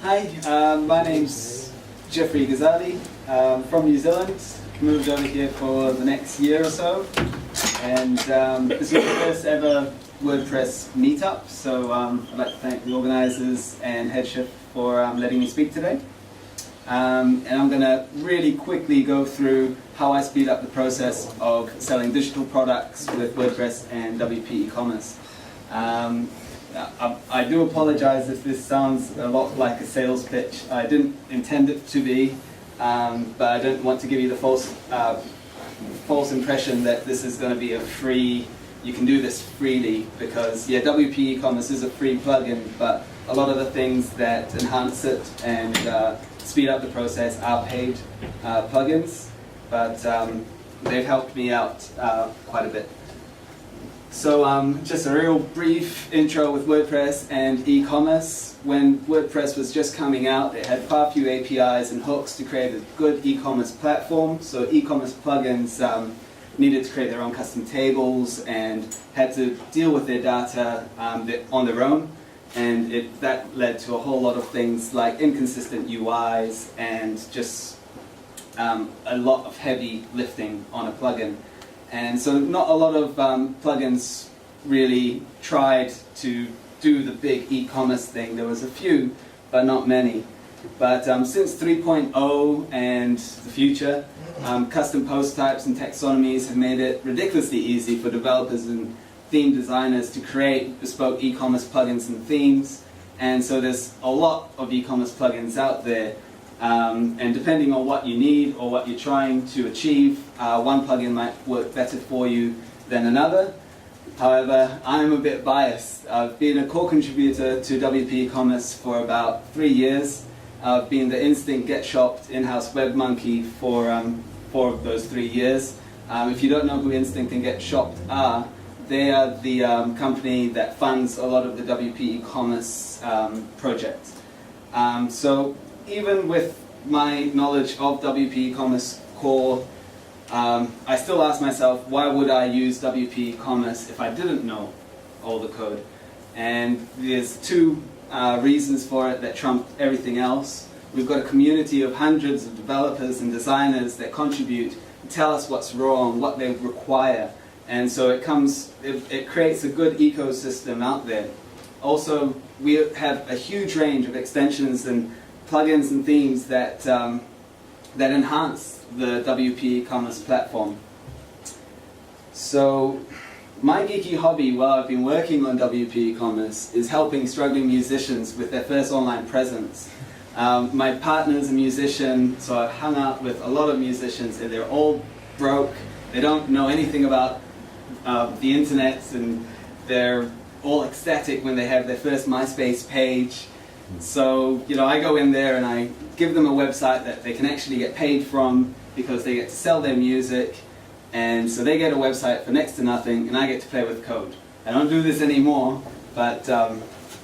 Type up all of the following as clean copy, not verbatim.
Hi, my name's Jeffrey Ghazali, from New Zealand. Moved over here for the next year or so, and this is the first ever WordPress meetup, so I'd like to thank the organisers and Headship for letting me speak today. And I'm going to really quickly go through how I speed up the process of selling digital products with WordPress and WP e-commerce. I do apologize if this sounds a lot like a sales pitch. I didn't intend it to be, but I don't want to give you the false impression that this is going to be a free, you can do this freely, because yeah, WP e-commerce is a free plugin, but a lot of the things that enhance it and speed up the process are paid plugins, but they've helped me out quite a bit. So just a real brief intro with WordPress and e-commerce. When WordPress was just coming out, it had far few APIs and hooks to create a good e-commerce platform. So e-commerce plugins needed to create their own custom tables and had to deal with their data on their own. And that led to a whole lot of things like inconsistent UIs and just a lot of heavy lifting on a plugin. And so not a lot of plugins really tried to do the big e-commerce thing. There was a few, but not many. But since 3.0 and the future, custom post types and taxonomies have made it ridiculously easy for developers and theme designers to create bespoke e-commerce plugins and themes. And so there's a lot of e-commerce plugins out there. And depending on what you need or what you're trying to achieve, one plugin might work better for you than another. However, I'm a bit biased. I've been a core contributor to WP e-commerce for about 3 years. I've been the Instinct Get Shopped in-house web monkey for 4 of those 3 years. If you don't know who Instinct and Get Shopped are, they are the company that funds a lot of the WP e-commerce projects. So even with my knowledge of WP e-commerce core, I still ask myself, why would I use WP e-commerce if I didn't know all the code? And there's 2 reasons for it that trump everything else. We've got a community of hundreds of developers and designers that contribute, tell us what's wrong, what they require, and so it creates a good ecosystem out there. Also, we have a huge range of extensions and plugins and themes that enhance the WP e-commerce platform. So my geeky hobby while I've been working on WP e-commerce is helping struggling musicians with their first online presence. My partner's a musician, so I've hung out with a lot of musicians and they're all broke. They don't know anything about the internet, and they're all ecstatic when they have their first MySpace page. So, you know, I go in there and I give them a website that they can actually get paid from because they get to sell their music, and so they get a website for next to nothing and I get to play with code. I don't do this anymore, but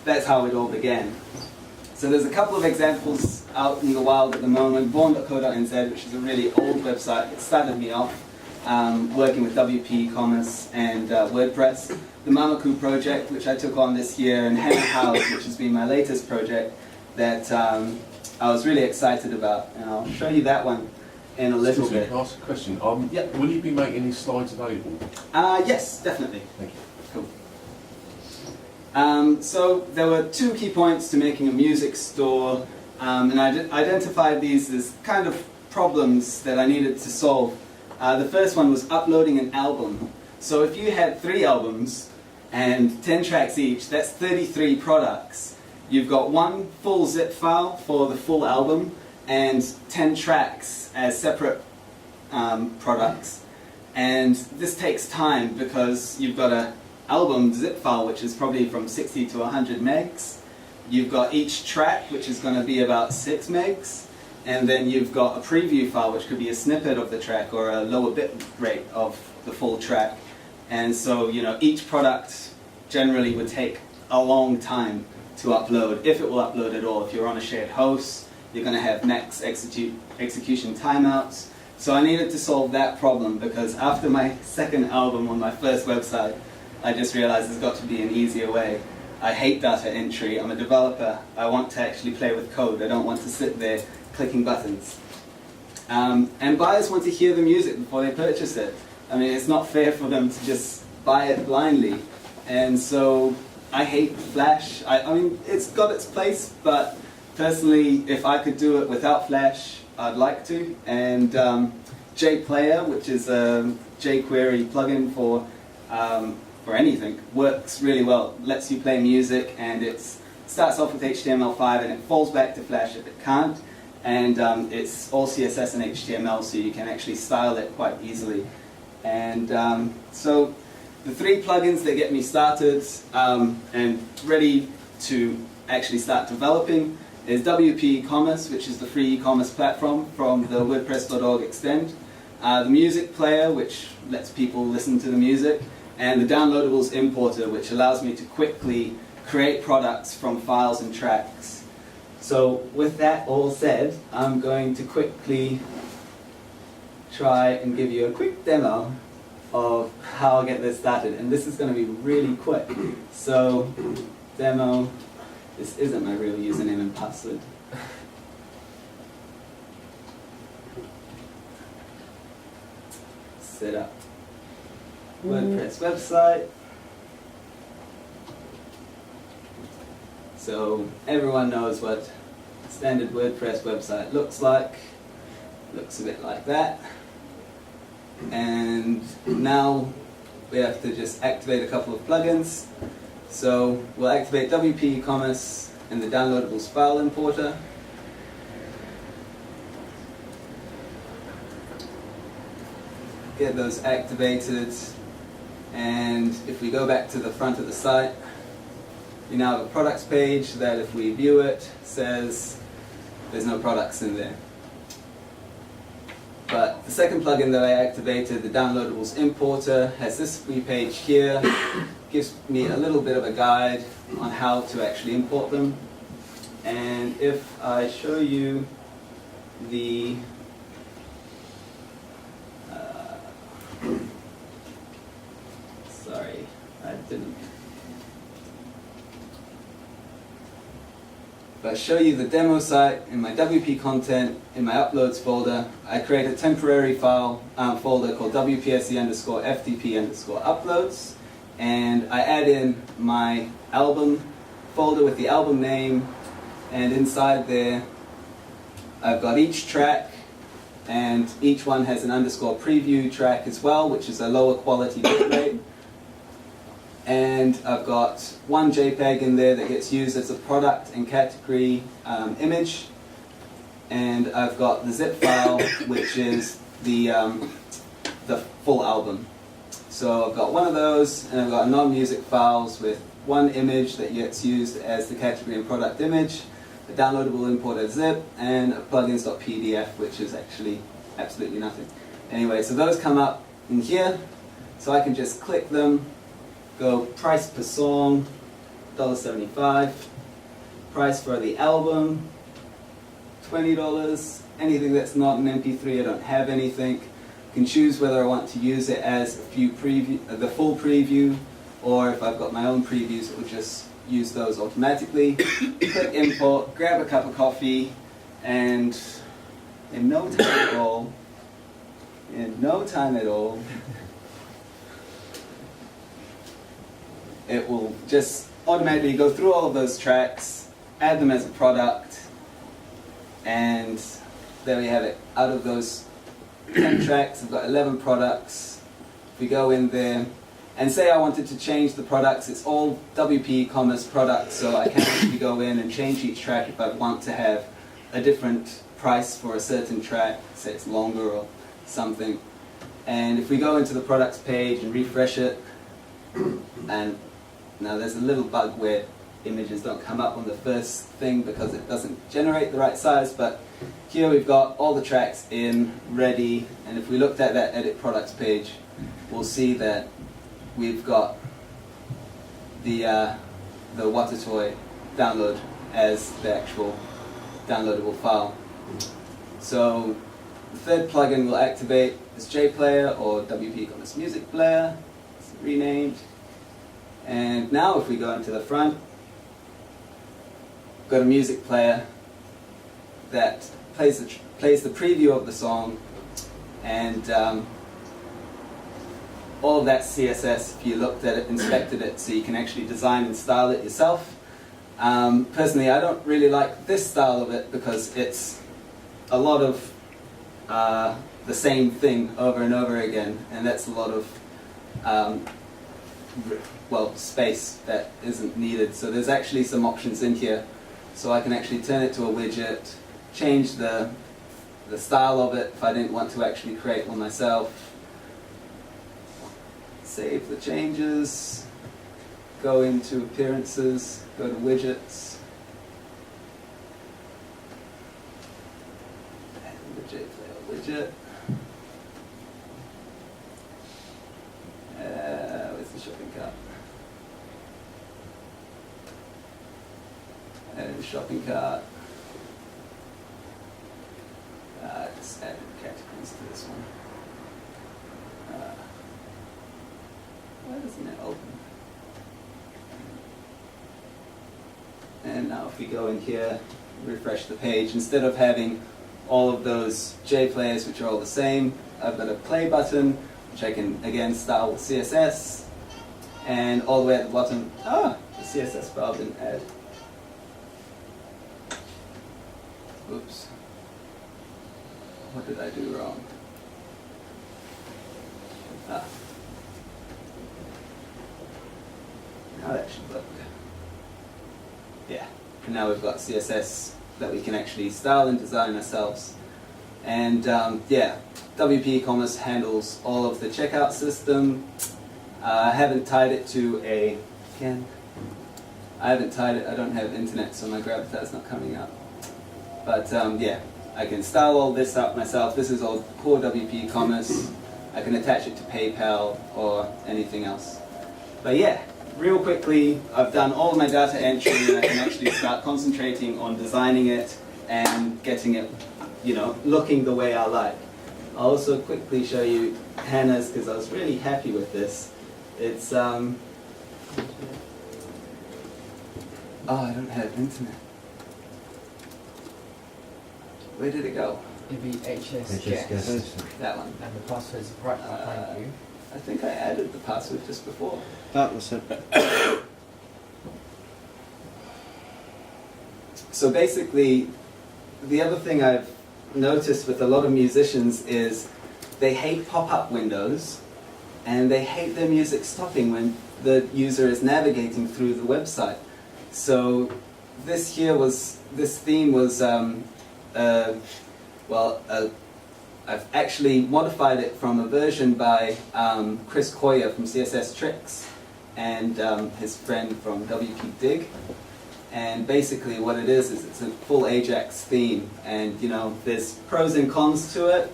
that's how it all began. So there's a couple of examples out in the wild at the moment. Born.co.nz, which is a really old website, it started me off working with WP e-commerce and WordPress. The Mamaku project, which I took on this year, and Henry House, which has been my latest project that I was really excited about. And I'll show you that one in a little bit. Can I ask a question? Yep. Will you be making any slides available? Yes, definitely. Thank you. Cool. So there were 2 key points to making a music store, and I identified these as kind of problems that I needed to solve. The first one was uploading an album. So if you had 3 albums and 10 tracks each, that's 33 products. You've got 1 full zip file for the full album and 10 tracks as separate products. And this takes time because you've got an album zip file which is probably from 60 to 100 megs. You've got each track, which is going to be about 6 megs. And then you've got a preview file, which could be a snippet of the track or a lower bit rate of the full track. And so, you know, each product generally would take a long time to upload, if it will upload at all. If you're on a shared host, you're going to have max execution timeouts. So I needed to solve that problem, because after my second album on my first website, I just realized there's got to be an easier way. I hate data entry. I'm a developer. I want to actually play with code. I don't want to sit there clicking buttons. And buyers want to hear the music before they purchase it. I mean, it's not fair for them to just buy it blindly. And so I hate Flash. I mean, it's got its place, but personally, if I could do it without Flash, I'd like to. And JPlayer, which is a jQuery plugin for anything, works really well. Lets you play music, and it starts off with HTML5 and it falls back to Flash if it can't. And it's all CSS and HTML, so you can actually style it quite easily. And so the 3 plugins that get me started and ready to actually start developing is WP E-commerce, which is the free e-commerce platform from the WordPress.org extend. The music player, which lets people listen to the music, and the downloadables importer, which allows me to quickly create products from files and tracks. So with that all said, I'm going to quickly try and give you a quick demo of how I get this started. And this is going to be really quick. So, demo, this isn't my real username and password. Set up WordPress website. So everyone knows what a standard WordPress website looks like. Looks a bit like that. And now we have to just activate a couple of plugins. So we'll activate WP E-commerce and the downloadables file importer. Get those activated, and if we go back to the front of the site, we now have a products page that, if we view it, says there's no products in there. But the second plugin that I activated, the downloadables importer, has this free page here. Gives me a little bit of a guide on how to actually import them. And if I show you the sorry, I didn't. If I show you the demo site in my WP content, in my uploads folder, I create a temporary file folder called WPSC_FTP_uploads, and I add in my album folder with the album name, and inside there I've got each track, and each one has an _preview track as well, which is a lower quality bitrate. And I've got one JPEG in there that gets used as a product and category image. And I've got the zip file, which is the full album. So I've got one of those, and I've got non-music files with one image that gets used as the category and product image, a downloadable importer zip, and a plugins.pdf, which is actually absolutely nothing. Anyway, so those come up in here, so I can just click them. Go price per song, $1.75. Price for the album, $20. Anything that's not an MP3, I don't have anything. I can choose whether I want to use it as the full preview, or if I've got my own previews, it will just use those automatically. Click import, grab a cup of coffee, and in no time at all, it will just automatically go through all of those tracks, add them as a product, and there we have it. Out of those 10 tracks, I've got 11 products. If we go in there, and say I wanted to change the products, it's all WP E-commerce products, so I can actually go in and change each track if I want to have a different price for a certain track, say it's longer or something. And if we go into the products page and refresh it, and now there's a little bug where images don't come up on the first thing because it doesn't generate the right size, but here we've got all the tracks in, ready, and if we looked at that edit products page, we'll see that we've got the Watertoy download as the actual downloadable file. So the third plugin we'll activate is JPlayer, or WP E-commerce Music Player. It's renamed. And now if we go into the front, got a music player that plays the preview of the song, and all of that CSS, if you looked at it, inspected it, so you can actually design and style it yourself. Personally, I don't really like this style of it because it's a lot of the same thing over and over again, and that's a lot of space that isn't needed. So there's actually some options in here, so I can actually turn it to a widget, change the style of it if I didn't want to actually create one myself, save the changes, go into appearances, go to widgets, and the JPlayer widget. Where's the shopping cart? And shopping cart. Just add categories to this one. Why doesn't it open? And now if we go in here, refresh the page, instead of having all of those JPlayers which are all the same, I've got a play button, which I can again style with CSS, and all the way at the bottom, the CSS file didn't add. Oops. What did I do wrong? Now that should look. Yeah, and now we've got CSS that we can actually style and design ourselves. And yeah, WP e-commerce handles all of the checkout system. I haven't tied it to I haven't tied it, I don't have internet, so my Gravitar's not coming up. But yeah, I can style all this up myself. This is all core WP e-commerce. I can attach it to PayPal or anything else. But yeah, real quickly, I've done all of my data entry, and I can actually start concentrating on designing it and getting it, looking the way I like. I'll also quickly show you Hannah's, because I was really happy with this. It's I don't have internet. Where did it go? It'd be HS guest. That one. and the password's right behind you. I think I added the password just before. That was it. So basically, the other thing I've noticed with a lot of musicians is they hate pop-up windows, and they hate their music stopping when the user is navigating through the website. So this theme was, I've actually modified it from a version by Chris Coyer from CSS Tricks and his friend from WP Dig. And basically what it is it's a full Ajax theme, and there's pros and cons to it,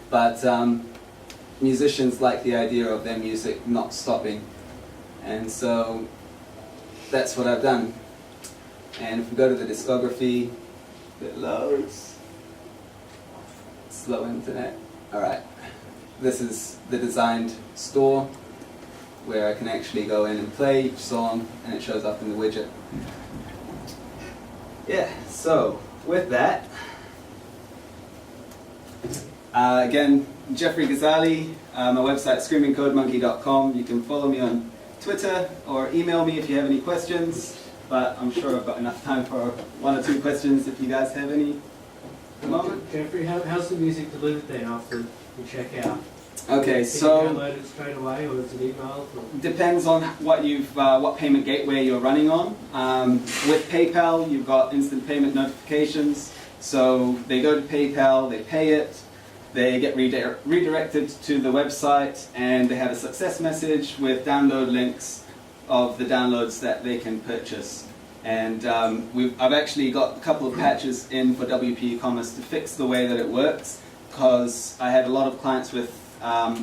but musicians like the idea of their music not stopping, and so that's what I've done. And if we go to the discography, it loads. Slow internet. Alright, this is the designed store where I can actually go in and play each song, and it shows up in the widget. Yeah, so with that, again, Jeffrey Ghazali, my website screamingcodemonkey.com. You can follow me on Twitter or email me if you have any questions, but I'm sure I've got enough time for one or two questions if you guys have any at the moment. Jeffrey, how's the music delivered then after you check out? Okay, Can so you download it straight away, or is it emailed? depends on what payment gateway you're running on. With PayPal, you've got instant payment notifications. So they go to PayPal, they pay it, they get redirected to the website, and they have a success message with download links of the downloads that they can purchase. And I've actually got a couple of patches in for WP e-commerce to fix the way that it works, because I had a lot of clients with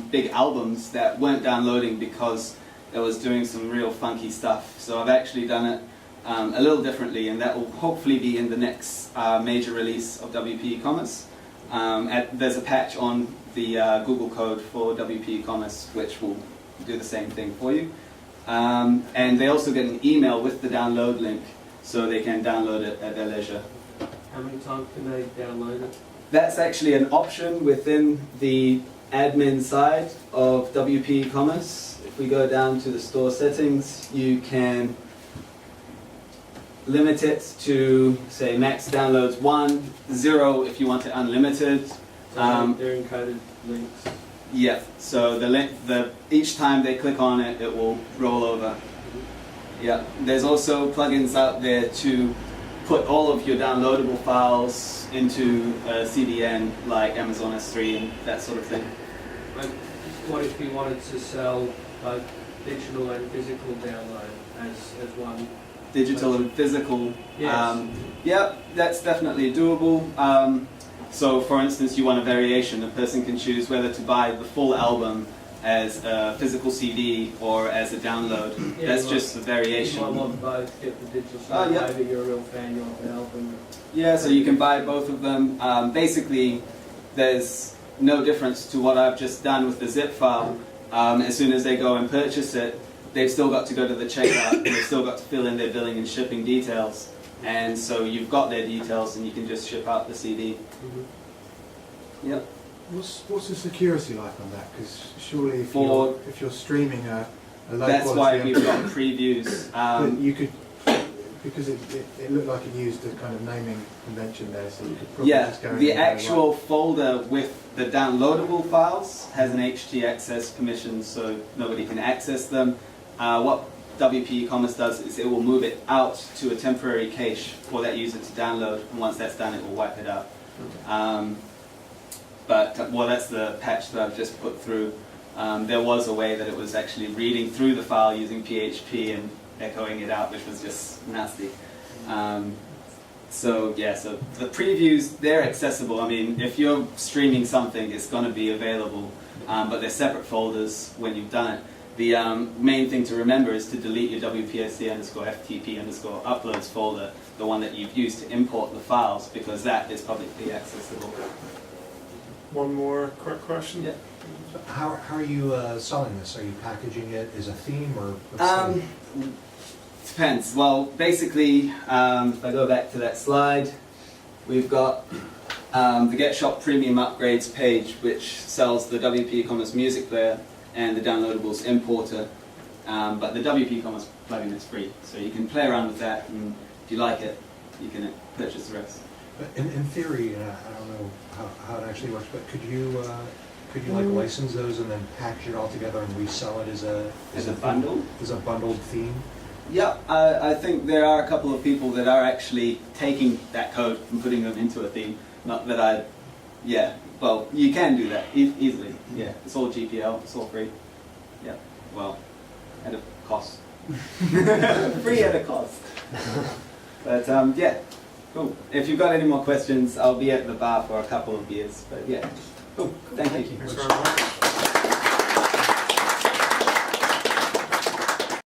big albums that weren't downloading because it was doing some real funky stuff. So I've actually done it a little differently, and that will hopefully be in the next major release of WP e-commerce. There's a patch on the Google code for WP e-commerce which will do the same thing for you. And they also get an email with the download link so they can download it at their leisure. How many times can they download it? That's actually an option within the admin side of WP Commerce. If we go down to the store settings, you can limit it to, say, max downloads 1, 0 if you want it unlimited. So they're encoded links. Yeah, so each time they click on it, it will roll over. Yeah, there's also plugins out there to put all of your downloadable files into a CDN like Amazon S3 and that sort of thing. Like, what if you wanted to sell both digital and physical download as one? Digital and physical. Yes. Yeah, that's definitely doable. So for instance, you want a variation. A person can choose whether to buy the full album as a physical CD or as a download. Yeah, That's like, just a You variation. might want both, get the digital Oh, side, yeah. maybe you're a real fan, you want the album. Yeah, so you can buy both of them. Basically, there's no difference to what I've just done with the zip file. As soon as they go and purchase it, they've still got to go to the checkout, they've still got to fill in their billing and shipping details. And so you've got their details and you can just ship out the CD. Yep. What's the security like on that? Because surely if you're streaming a low That's why quality, we've got previews. but you could, because it looked like it used a kind of naming convention there, so you could probably Yeah, just go in the and go, actual folder with the downloadable files has an htaccess permission, so nobody can access them. What WP Commerce does is it will move it out to a temporary cache for that user to download, and once that's done, it will wipe it out. Well, that's the patch that I've just put through. There was a way that it was actually reading through the file using PHP and echoing it out, which was just nasty. So yeah, so the previews, they're accessible. I mean, if you're streaming something, it's going to be available, but they're separate folders when you've done it. The main thing to remember is to delete your WPSC_FTP_uploads folder, the one that you've used to import the files, because that is publicly accessible. One more quick question. Yeah. How are you selling this? Are you packaging it as a theme or? what's the- Depends. Well, basically, if I go back to that slide, we've got the Get Shop Premium Upgrades page, which sells the WP Commerce Music Player and the downloadables importer. But the WP Commerce plugin is free, so you can play around with that, and if you like it, you can purchase the rest. But in theory, I don't know how it actually works, but could you like license those and then package it all together and resell it as a bundle? As a bundled theme? Yeah, I think there are a couple of people that are actually taking that code and putting them into a theme. Not that yeah, well, you can do that easily. Yeah, it's all GPL, it's all free. Yeah, well, at a cost. Free at a cost. But yeah, cool. If you've got any more questions, I'll be at the bar for a couple of beers. But yeah, cool. Thank you. Thanks very much.